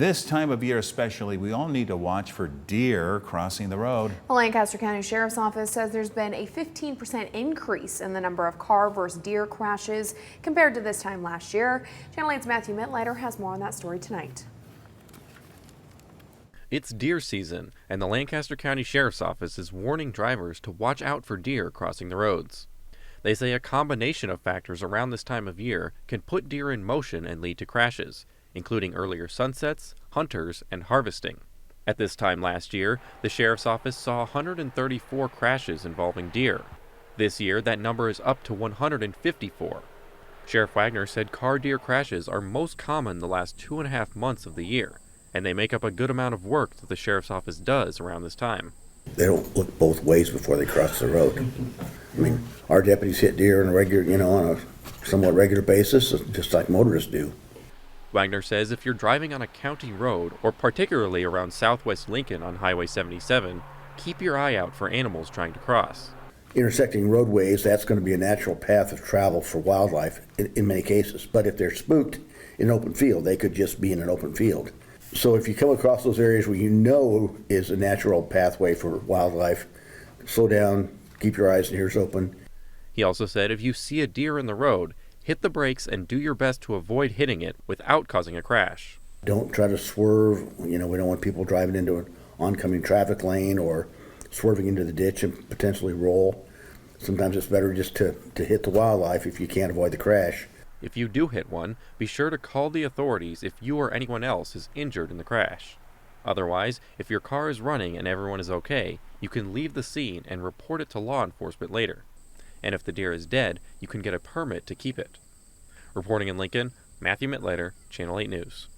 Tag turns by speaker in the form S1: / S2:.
S1: This time of year especially, we all need to watch for deer crossing the road.
S2: The Lancaster-County-Sheriffs-Office says there's been a 15% increase in the number of car versus deer crashes compared to this time last year. Channel 8's Matthew Mittleiter has more on that story tonight.
S3: It's deer season, and the Lancaster County Sheriff's Office is warning drivers to watch out for deer crossing the roads. They say a combination of factors around this time of year can put deer in motion and lead to crashes, including earlier sunsets, hunters, and harvesting. At this time last year, the Sheriff's Office saw 134 crashes involving deer. This year, that number is up to 154. Sheriff Wagner said car-deer crashes are most common the last 2.5 months of the year, and they make up a good amount of work that the Sheriff's Office does around this time.
S4: They don't look both ways before they cross the road. I mean, our deputies hit deer on a regular, on a somewhat regular basis, just like motorists do.
S3: Wagner says if you're driving on a county road, or particularly around southwest Lincoln on Highway 77, keep your eye out for animals trying to cross.
S4: Intersecting roadways, that's going to be a natural path of travel for wildlife in many cases. But if they're spooked in an open field, they could just be in an open field. So if you come across those areas where you know is a natural pathway for wildlife, slow down, keep your eyes and ears open.
S3: He also said if you see a deer in the road, hit the brakes and do your best to avoid hitting it without causing a crash.
S4: Don't try to swerve. We don't want people driving into an oncoming traffic lane or swerving into the ditch and potentially roll. Sometimes it's better just to hit the wildlife if you can't avoid the crash.
S3: If you do hit one, be sure to call the authorities if you or anyone else is injured in the crash. Otherwise, if your car is running and everyone is okay, you can leave the scene and report it to law enforcement later. And if the deer is dead, you can get a permit to keep it. Reporting in Lincoln, Matthew Mittleiter, Channel 8 News.